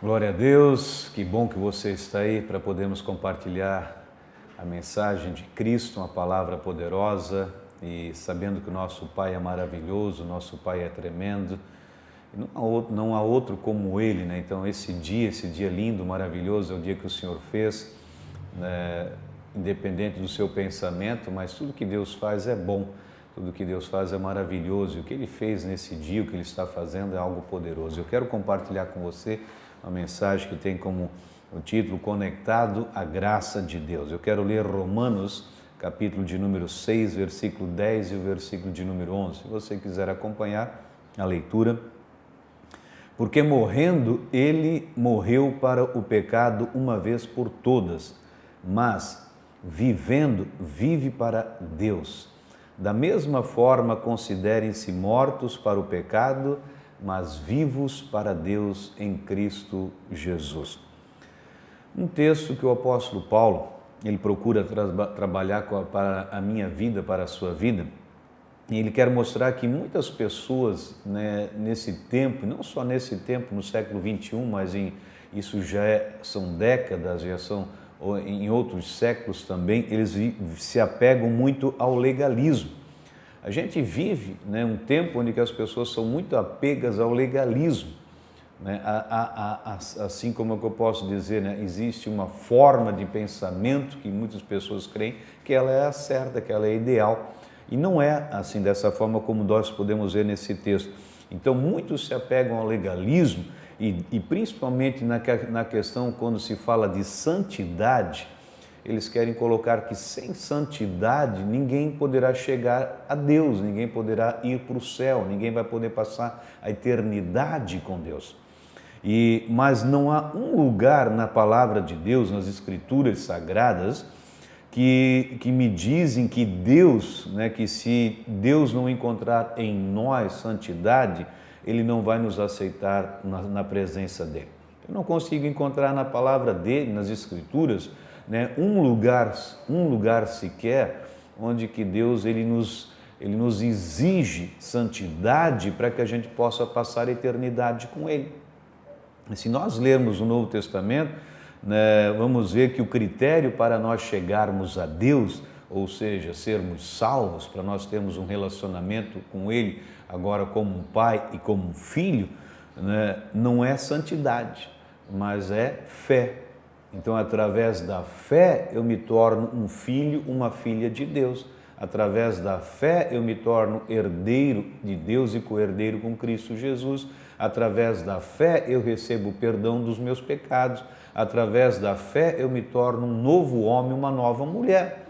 Glória a Deus, que bom que você está aí para podermos compartilhar a mensagem de Cristo, uma palavra poderosa e sabendo que o nosso Pai é maravilhoso, o nosso Pai é tremendo, e não há outro como Ele, né? Então esse dia lindo, maravilhoso, é o dia que o Senhor fez, né? Independente do seu pensamento, mas tudo que Deus faz é bom, tudo que Deus faz é maravilhoso, e o que Ele fez nesse dia, o que Ele está fazendo é algo poderoso. Eu quero compartilhar com você uma mensagem que tem como o título Conectado à Graça de Deus. Eu quero ler Romanos, capítulo de número 6, versículo 10 e o versículo de número 11. Se você quiser acompanhar a leitura. Porque morrendo, ele morreu para o pecado uma vez por todas, mas vivendo, vive para Deus. Da mesma forma, considerem-se mortos para o pecado, mas vivos para Deus em Cristo Jesus. Um texto que o apóstolo Paulo, ele procura trabalhar para a minha vida, para a sua vida, e ele quer mostrar que muitas pessoas, né, nesse tempo, não só nesse tempo, no século XXI, mas isso são décadas, já são em outros séculos também, eles se apegam muito ao legalismo. A gente vive, né, um tempo onde as pessoas são muito apegas ao legalismo, né? Assim como é que eu posso dizer, né? Existe uma forma de pensamento que muitas pessoas creem que ela é a certa, que ela é ideal, e não é assim dessa forma como nós podemos ver nesse texto. Então muitos se apegam ao legalismo e principalmente na questão quando se fala de santidade, eles querem colocar que sem santidade ninguém poderá chegar a Deus, ninguém poderá ir para o céu, ninguém vai poder passar a eternidade com Deus. Mas não há um lugar na palavra de Deus, nas escrituras sagradas, que me dizem que Deus, né, que se Deus não encontrar em nós santidade, Ele não vai nos aceitar na presença dEle. Eu não consigo encontrar na palavra dEle, nas escrituras, né, um lugar sequer onde que Deus ele nos exige santidade para que a gente possa passar a eternidade com Ele. E se nós lermos o Novo Testamento, né, vamos ver que o critério para nós chegarmos a Deus, ou seja, sermos salvos, para nós termos um relacionamento com Ele, agora como um pai e como um filho, né, não é santidade, mas é fé. Então, através da fé, eu me torno um filho, uma filha de Deus. Através da fé, eu me torno herdeiro de Deus e co-herdeiro com Cristo Jesus. Através da fé, eu recebo o perdão dos meus pecados. Através da fé, eu me torno um novo homem, uma nova mulher.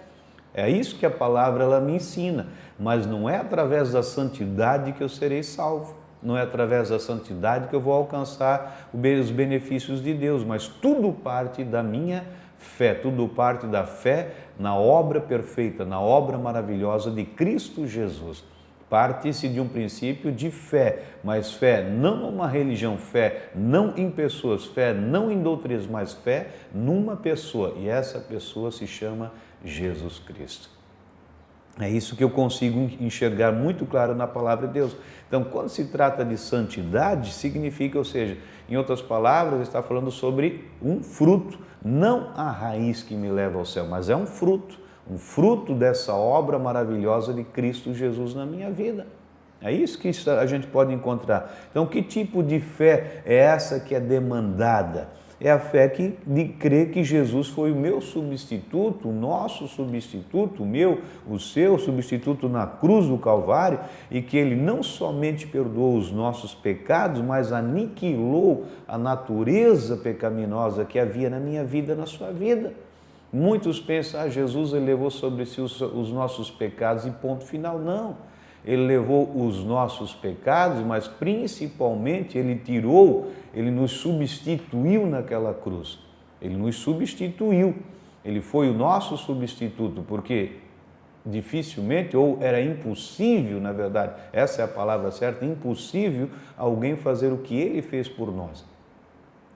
É isso que a palavra ela me ensina. Mas não é através da santidade que eu serei salvo. Não é através da santidade que eu vou alcançar os benefícios de Deus, mas tudo parte da minha fé, tudo parte da fé na obra perfeita, na obra maravilhosa de Cristo Jesus. Parte-se de um princípio de fé, mas fé não numa religião, fé não em pessoas, fé não em doutrinas, mas fé numa pessoa, e essa pessoa se chama Jesus Cristo. É isso que eu consigo enxergar muito claro na palavra de Deus. Então, quando se trata de santidade, significa, ou seja, em outras palavras, está falando sobre um fruto, não a raiz que me leva ao céu, mas é um fruto dessa obra maravilhosa de Cristo Jesus na minha vida. É isso que a gente pode encontrar. Então, que tipo de fé é essa que é demandada? É a fé de crer que Jesus foi o meu substituto, o nosso substituto, o seu substituto na cruz do Calvário, e que Ele não somente perdoou os nossos pecados, mas aniquilou a natureza pecaminosa que havia na minha vida, na sua vida. Muitos pensam, Jesus ele levou sobre si os nossos pecados e ponto final. Não. Ele levou os nossos pecados, mas principalmente Ele nos substituiu naquela cruz. Ele nos substituiu. Ele foi o nosso substituto, porque dificilmente, ou era impossível, na verdade, essa é a palavra certa, impossível alguém fazer o que Ele fez por nós.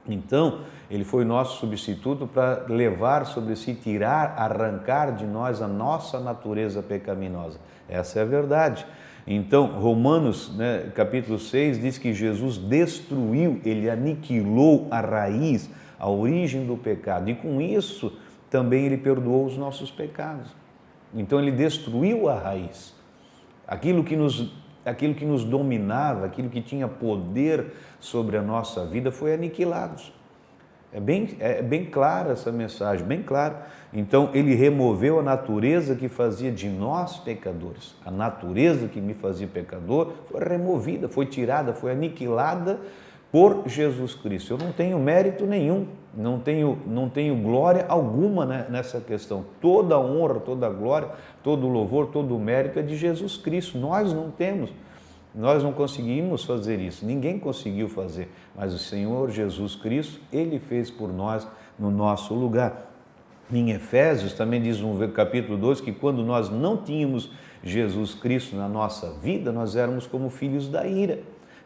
Então, Ele foi o nosso substituto para levar sobre si, tirar, arrancar de nós a nossa natureza pecaminosa. Essa é a verdade. Então, Romanos, né, capítulo 6, diz que Jesus destruiu, ele aniquilou a raiz, a origem do pecado, e com isso também ele perdoou os nossos pecados. Então ele destruiu a raiz. Aquilo que nos dominava, aquilo que tinha poder sobre a nossa vida foi aniquilado. É bem clara essa mensagem, bem claro. Então, ele removeu a natureza que fazia de nós pecadores. A natureza que me fazia pecador foi removida, foi tirada, foi aniquilada por Jesus Cristo. Eu não tenho mérito nenhum, não tenho glória alguma nessa questão. Toda a honra, toda a glória, todo o louvor, todo o mérito é de Jesus Cristo. Nós não temos. Nós não conseguimos fazer isso, ninguém conseguiu fazer, mas o Senhor Jesus Cristo, Ele fez por nós no nosso lugar. Em Efésios também diz no capítulo 2 que quando nós não tínhamos Jesus Cristo na nossa vida, nós éramos como filhos da ira.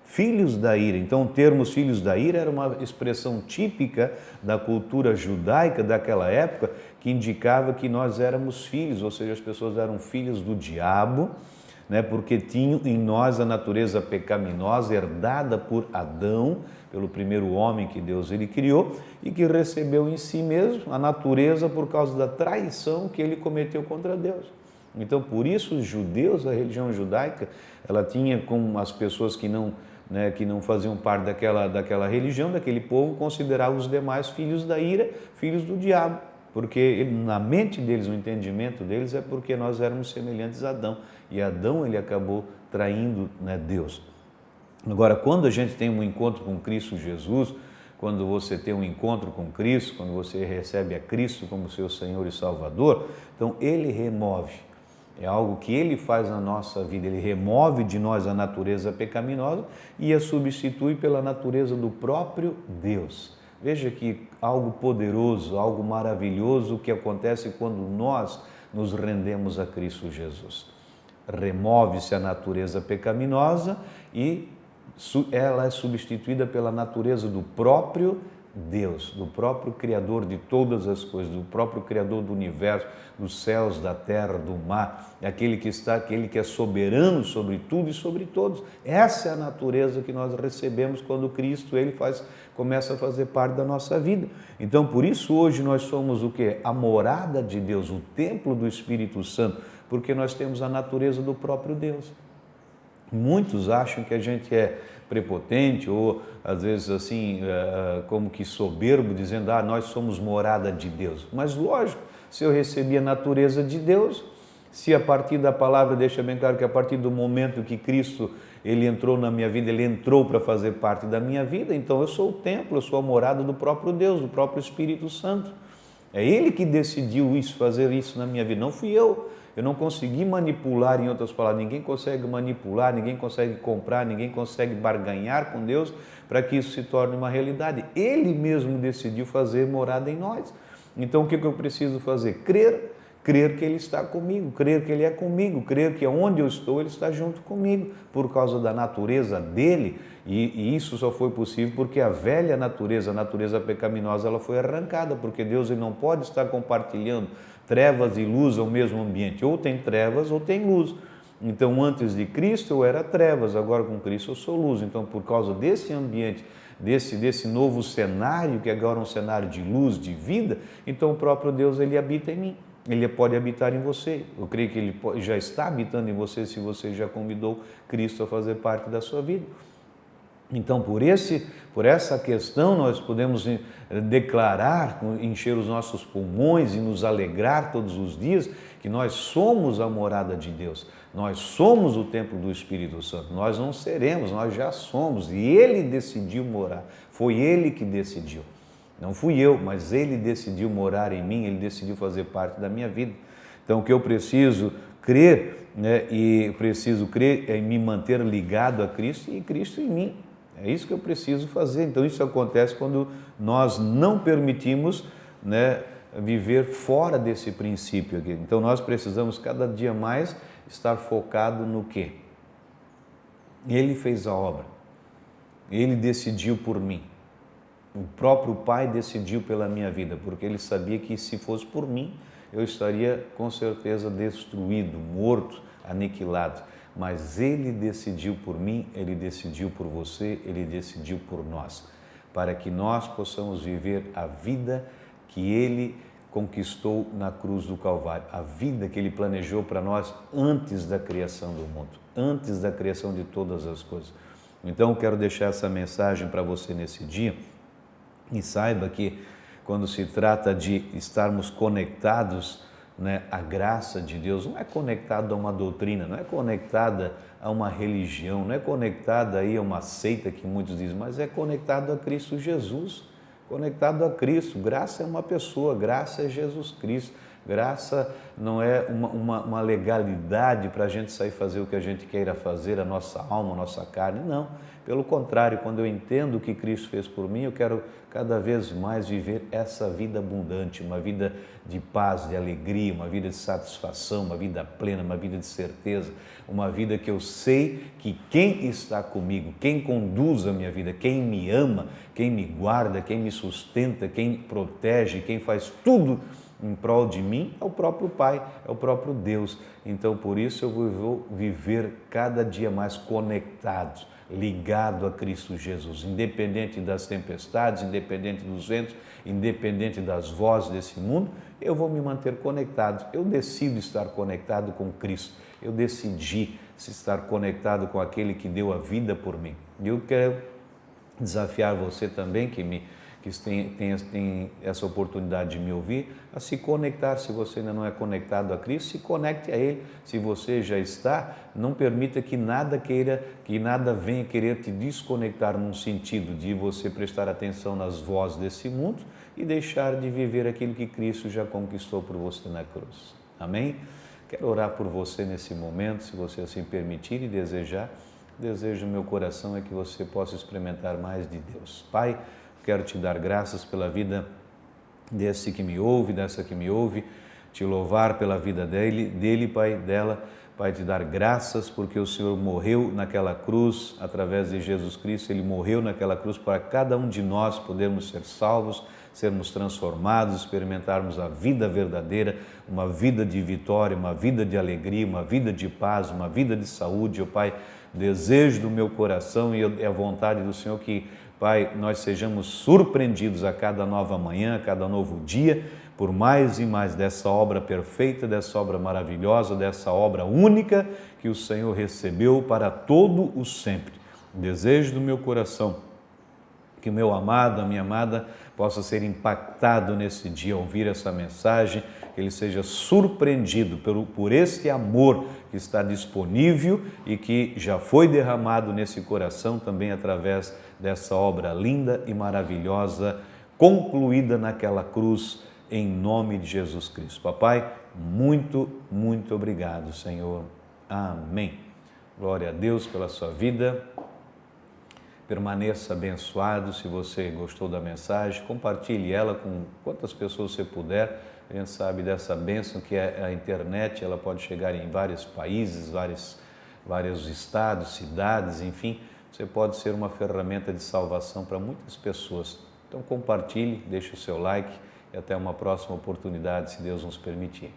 Filhos da ira. Então, termos filhos da ira era uma expressão típica da cultura judaica daquela época que indicava que nós éramos filhos, ou seja, as pessoas eram filhos do diabo, né, porque tinham em nós a natureza pecaminosa herdada por Adão, pelo primeiro homem que Deus ele criou e que recebeu em si mesmo a natureza por causa da traição que ele cometeu contra Deus. Então, por isso os judeus, a religião judaica, ela tinha como as pessoas que não faziam parte daquela religião, daquele povo, consideravam os demais filhos da ira, filhos do diabo, porque na mente deles, no entendimento deles, é porque nós éramos semelhantes a Adão. E Adão, ele acabou traindo, né, Deus. Agora, quando a gente tem um encontro com Cristo Jesus, quando você tem um encontro com Cristo, quando você recebe a Cristo como seu Senhor e Salvador, então Ele remove. É algo que Ele faz na nossa vida, Ele remove de nós a natureza pecaminosa e a substitui pela natureza do próprio Deus. Veja que algo poderoso, algo maravilhoso que acontece quando nós nos rendemos a Cristo Jesus. Remove-se a natureza pecaminosa e ela é substituída pela natureza do próprio Deus, do próprio Criador de todas as coisas, do próprio Criador do universo, dos céus, da terra, do mar, aquele que é soberano sobre tudo e sobre todos. Essa é a natureza que nós recebemos quando Cristo começa a fazer parte da nossa vida. Então, por isso hoje nós somos o quê? A morada de Deus, o templo do Espírito Santo, porque nós temos a natureza do próprio Deus. Muitos acham que a gente é prepotente ou, às vezes, assim, como que soberbo, dizendo, nós somos morada de Deus. Mas, lógico, se eu recebi a natureza de Deus, se a partir da palavra deixa bem claro que a partir do momento que Cristo ele entrou na minha vida, ele entrou para fazer parte da minha vida, então eu sou o templo, eu sou a morada do próprio Deus, do próprio Espírito Santo. É Ele que decidiu fazer isso na minha vida, não fui eu. Eu não consegui manipular, em outras palavras, ninguém consegue manipular, ninguém consegue comprar, ninguém consegue barganhar com Deus para que isso se torne uma realidade. Ele mesmo decidiu fazer morada em nós. Então, o que eu preciso fazer? Crer que Ele está comigo, crer que Ele é comigo, crer que onde eu estou, Ele está junto comigo, por causa da natureza dEle, e isso só foi possível porque a velha natureza, a natureza pecaminosa, ela foi arrancada, porque Deus ele não pode estar compartilhando trevas e luz ao mesmo ambiente, ou tem trevas ou tem luz. Então, antes de Cristo eu era trevas, agora com Cristo eu sou luz. Então, por causa desse ambiente, desse novo cenário, que agora é um cenário de luz, de vida, então o próprio Deus ele habita em mim. Ele pode habitar em você. Eu creio que Ele já está habitando em você se você já convidou Cristo a fazer parte da sua vida. Então, por essa questão, nós podemos declarar, encher os nossos pulmões e nos alegrar todos os dias que nós somos a morada de Deus. Nós somos o templo do Espírito Santo. Nós não seremos, nós já somos. E Ele decidiu morar. Foi Ele que decidiu. Não fui eu, mas Ele decidiu morar em mim, Ele decidiu fazer parte da minha vida. Então, o que eu preciso crer, né, e preciso crer é me manter ligado a Cristo e Cristo em mim. É isso que eu preciso fazer. Então, isso acontece quando nós não permitimos, né, viver fora desse princípio aqui. Então, nós precisamos cada dia mais estar focado no quê? Ele fez a obra. Ele decidiu por mim. O próprio Pai decidiu pela minha vida, porque Ele sabia que se fosse por mim, eu estaria com certeza destruído, morto, aniquilado. mas Ele decidiu por mim, Ele decidiu por você, Ele decidiu por nós, para que nós possamos viver a vida que Ele conquistou na cruz do Calvário, a vida que Ele planejou para nós antes da criação do mundo, antes da criação de todas as coisas. Então, eu quero deixar essa mensagem para você nesse dia e saiba que quando se trata de estarmos conectados, né, à graça de Deus, não é conectado a uma doutrina, não é conectada a uma religião, não é conectada aí a uma seita que muitos dizem, mas é conectado a Cristo Jesus, conectado a Cristo. Graça é uma pessoa, graça é Jesus Cristo. Graça não é uma legalidade para a gente sair fazer o que a gente queira fazer, a nossa alma, a nossa carne, não. Pelo contrário, quando eu entendo o que Cristo fez por mim, eu quero cada vez mais viver essa vida abundante, uma vida de paz, de alegria, uma vida de satisfação, uma vida plena, uma vida de certeza, uma vida que eu sei que quem está comigo, quem conduz a minha vida, quem me ama, quem me guarda, quem me sustenta, quem protege, quem faz tudo em prol de mim, é o próprio Pai, é o próprio Deus. Então, por isso eu vou viver cada dia mais conectado, ligado a Cristo Jesus, independente das tempestades, independente dos ventos, independente das vozes desse mundo, eu vou me manter conectado. Eu decido estar conectado com Cristo, eu decidi estar conectado com aquele que deu a vida por mim. E eu quero desafiar você também que tem essa oportunidade de me ouvir, a se conectar. Se você ainda não é conectado a Cristo, se conecte a Ele. Se você já está, não permita que nada venha querer te desconectar num sentido de você prestar atenção nas vozes desse mundo e deixar de viver aquilo que Cristo já conquistou por você na cruz. Amém? Quero orar por você nesse momento, se você assim permitir e desejar. O desejo do meu coração é que você possa experimentar mais de Deus. Pai, quero te dar graças pela vida desse que me ouve, dessa que me ouve, te louvar pela vida dele, Pai, dela, Pai, te dar graças porque o Senhor morreu naquela cruz, através de Jesus Cristo, Ele morreu naquela cruz para cada um de nós podermos ser salvos, sermos transformados, experimentarmos a vida verdadeira, uma vida de vitória, uma vida de alegria, uma vida de paz, uma vida de saúde, ó Pai, desejo do meu coração e a vontade do Senhor que, Pai, nós sejamos surpreendidos a cada nova manhã, a cada novo dia, por mais e mais dessa obra perfeita, dessa obra maravilhosa, dessa obra única que o Senhor recebeu para todo o sempre. O desejo do meu coração, que o meu amado, a minha amada, possa ser impactado nesse dia ao ouvir essa mensagem, que ele seja surpreendido por este amor que está disponível e que já foi derramado nesse coração também através dessa obra linda e maravilhosa, concluída naquela cruz, em nome de Jesus Cristo. Papai, muito, muito obrigado, Senhor. Amém. Glória a Deus pela sua vida. Permaneça abençoado. Se você gostou da mensagem, compartilhe ela com quantas pessoas você puder. A gente sabe dessa bênção que é a internet, ela pode chegar em vários países, vários estados, cidades, enfim. Você pode ser uma ferramenta de salvação para muitas pessoas. Então compartilhe, deixe o seu like e até uma próxima oportunidade, se Deus nos permitir.